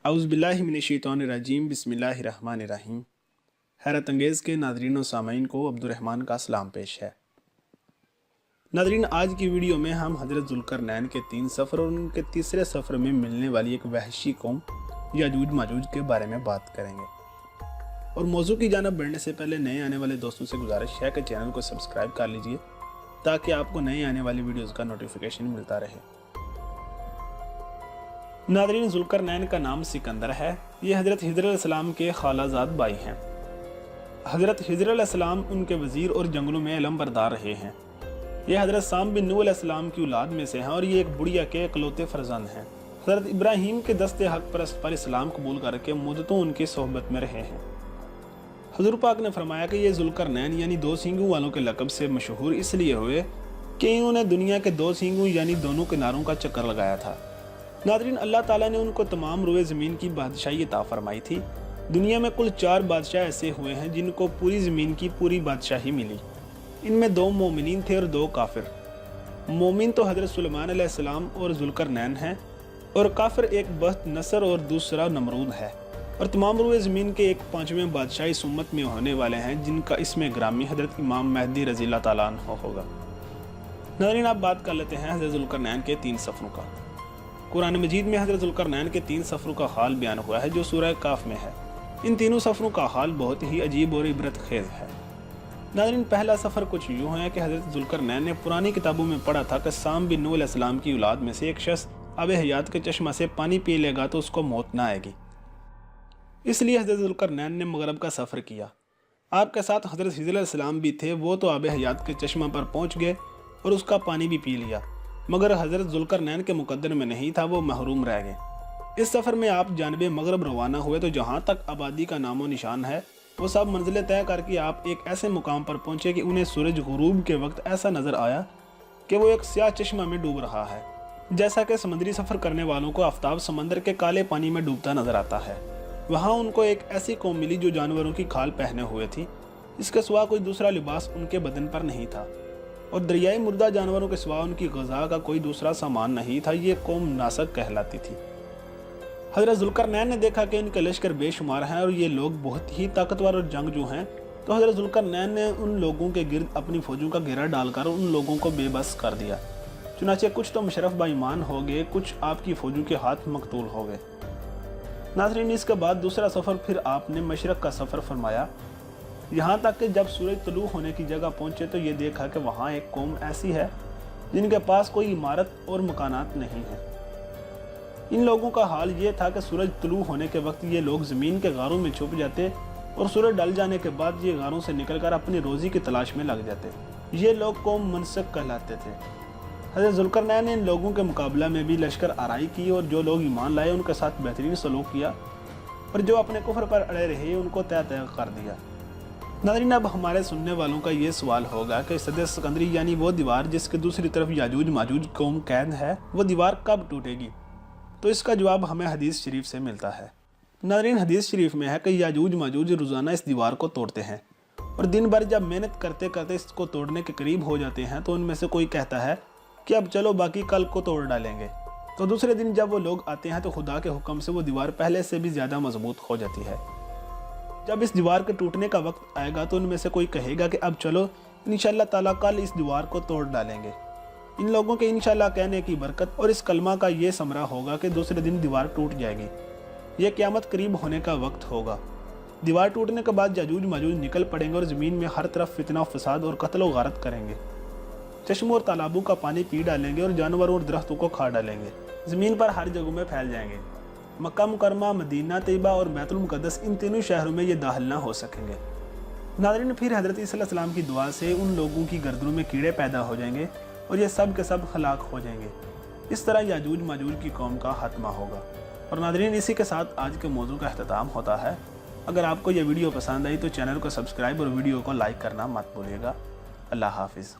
औज़ुबिल्लाहि मिनश्शैतानिर्रजीम बिस्मिल्लाहिर्रहमानिर्रहीम। हैरत अंगेज़ के नाज़रीन व सामीन को अब्दुर्रहमान का सलाम पेश है। नाज़रीन, आज की वीडियो में हम हज़रत ज़ुल्करनैन के 3 सफ़र और उनके तीसरे सफ़र में मिलने वाली एक वहशी कौम याजूज माजूज के बारे में बात करेंगे। और मौजू की जानिब बढ़ने से पहले नए आने वाले दोस्तों से गुजारिश है कि चैनल को सब्सक्राइब कर लीजिए ताकि आपको नए आने वाली वीडियोज़ का नोटिफिकेशन मिलता रहे। नाज़रीन, ज़ुल्करनैन का नाम सिकंदर है। ये हज़रत हिज़्र अलैहिस्सलाम के खालाजाद भाई हैं। हज़रत हिज़्र अलैहिस्सलाम उनके वज़ीर और जंगलों में इल्म बरदार रहे हैं। ये हज़रत साम बिन नूह अलैहिस्सलाम की औलाद में से हैं और ये एक बुढ़िया के इकलौते फर्जंद हैं। हज़रत इब्राहीम के दस्ते हक पर इस्लाम कबूल करके मुद्दतों उनकी सोहबत में रहे हैं। हुज़ूर पाक ने फरमाया कि ये ज़ुल्करनैन यानी 2 सींगों वालों के लक़ब से मशहूर इसलिए हुए कि इन्होंने दुनिया के 2 सींगों यानी दोनों किनारों का चक्कर लगाया था। नाज़रीन, अल्लाह ताला ने उनको तमाम रुए ज़मीन की बादशाही अता फरमाई थी। दुनिया में कुल 4 बादशाह ऐसे हुए हैं जिनको पूरी ज़मीन की पूरी बादशाही मिली। इनमें 2 मोमिनीन थे और 2 काफिर। मोमिन तो हज़रत सुलेमान अलैहिस्सलाम और ज़ुल्करनैन हैं और काफिर एक बख्त नसर और दूसरा नमरूद है। और तमाम रुए ज़मीन के एक 5वें बादशाह इस उम्मत में होने वाले हैं जिनका इसमें ग्रामी हज़रत इमाम महदी रज़ी अल्लाह ताला अन्हु होगा। नाज़रीन, आप बात कर लेते हैं हज़रत ज़ुल्करनैन के 3 सफ़रों का। कुरान मजीद में हज़रत ज़ुल्करनैन के 3 सफ़रों का हाल बयान हुआ है जो सूरह काफ में है। इन तीनों सफ़रों का हाल बहुत ही अजीब और इबरत खेज है। नाज़रीन, पहला सफ़र कुछ यूँ है कि हज़रत ज़ुल्करनैन ने पुरानी किताबों में पढ़ा था कि साम बिन नूह अलैहिस्सलाम की औलाद में से एक शख्स आब हयात के चश्मा से पानी पी लेगा तो उसको मौत ना आएगी। इसलिए हज़रत ज़ुल्करनैन ने मगरब का सफ़र किया। आपके साथ हज़रत हिज़्र अलैहिस्सलाम भी थे। वो तो आब हयात के चश्मा पर पहुँच गए और उसका पानी भी पी लिया, मगर हज़रत ज़ुल्करनैन के मुकद्दर में नहीं था, वो महरूम रह गए। इस सफ़र में आप जानबे मगरब रवाना हुए तो जहाँ तक आबादी का नामो निशान है वो सब मंजिलें तय करके आप एक ऐसे मुकाम पर पहुँचे कि उन्हें सूरज गुरूब के वक्त ऐसा नज़र आया कि वो एक स्याह चश्मा में डूब रहा है, जैसा कि समुद्री सफ़र करने वालों को आफ्ताब समंदर के काले पानी में डूबता नज़र आता है। वहाँ उनको एक ऐसी कौम मिली जो जानवरों की खाल पहने हुए थी। इसके सिवा कोई दूसरा लिबास उनके बदन पर नहीं था और दरियाई मुर्दा जानवरों के सिवा उनकी ग़िज़ा का कोई दूसरा सामान नहीं था। ये कौम नासक कहलाती थी। हज़रत ज़ुल्करनैन ने देखा कि इनके लश्कर बेशुमार हैं और ये लोग बहुत ही ताकतवर और जंगजू हैं, तो हज़रत ज़ुल्करनैन ने उन लोगों के गिर्द अपनी फ़ौजों का घेरा डालकर उन लोगों को बेबस कर दिया। चुनाचे कुछ तो मुशर्रफ बाईमान हो गए, कुछ आपकी फ़ौजों के हाथ मकतूल हो गए। नाज़रीन, इसके बाद दूसरा सफ़र फिर आपने मशरक़ का सफ़र फरमाया, यहाँ तक कि जब सूरज तुलू होने की जगह पहुँचे तो ये देखा कि वहाँ एक कौम ऐसी है जिनके पास कोई इमारत और मकानात नहीं है। इन लोगों का हाल ये था कि सूरज तुलू होने के वक्त ये लोग ज़मीन के गारों में छुप जाते और सूरज ढल जाने के बाद ये गारों से निकलकर अपनी रोज़ी की तलाश में लग जाते। ये लोग कौम मनसक कहलाते थे। हज़रत ज़ुल्करनैन ने इन लोगों के मुकाबला में भी लश्कर आराई की और जो लोग ईमान लाए उनके साथ बेहतरीन सलूक किया और जो अपने कुफ्र पर अड़े रहे उनको तय कर दिया। नाज़रीन, अब हमारे सुनने वालों का ये सवाल होगा कि सद सिकंदरी यानी वो दीवार जिसके दूसरी तरफ याजूज माजूज कौम कैद है, वो दीवार कब टूटेगी? तो इसका जवाब हमें हदीस शरीफ से मिलता है। नाज़रीन, हदीस शरीफ में है कि याजूज माजूज रोज़ाना इस दीवार को तोड़ते हैं और दिन भर जब मेहनत करते करते इसको तोड़ने के करीब हो जाते हैं तो उनमें से कोई कहता है कि अब चलो बाकी कल को तोड़ डालेंगे। तो दूसरे दिन जब वो लोग आते हैं तो खुदा के हुक्म से वो दीवार पहले से भी ज़्यादा मजबूत हो जाती है। जब इस दीवार के टूटने का वक्त आएगा तो उनमें से कोई कहेगा कि अब चलो इंशाअल्लाह ताला कल इस दीवार को तोड़ डालेंगे। इन लोगों के इंशाअल्लाह कहने की बरकत और इस कलमा का ये समरा होगा कि दूसरे दिन दीवार टूट जाएगी। ये क़यामत करीब होने का वक्त होगा। दीवार टूटने के बाद याजूज माजूज निकल पड़ेंगे और ज़मीन में हर तरफ फितना फसाद और कत्ल व गारत करेंगे। चश्मों और तालाबों का पानी पी डालेंगे और जानवरों और दरख्तों को खा डालेंगे। ज़मीन पर हर जगह में फैल जाएंगे। मक्का मुकरमा, मदीना तैयबा और बैतुल मुक़द्दस, इन तीनों शहरों में ये दाखिल ना हो सकेंगे। नाज़रीन, फिर हज़रत ईसा अलैहिस्सलाम की दुआ से उन लोगों की गर्दनों में कीड़े पैदा हो जाएंगे और ये सब के सब हलाक हो जाएंगे। इस तरह याजूज माजूज की कौम का खात्मा होगा। और नाज़रीन, इसी के साथ आज के मौजू का अख्ताम होता है। अगर आपको यह वीडियो पसंद आई तो चैनल को सब्सक्राइब और वीडियो को लाइक करना मत भूलिएगा। अल्लाह हाफिज़।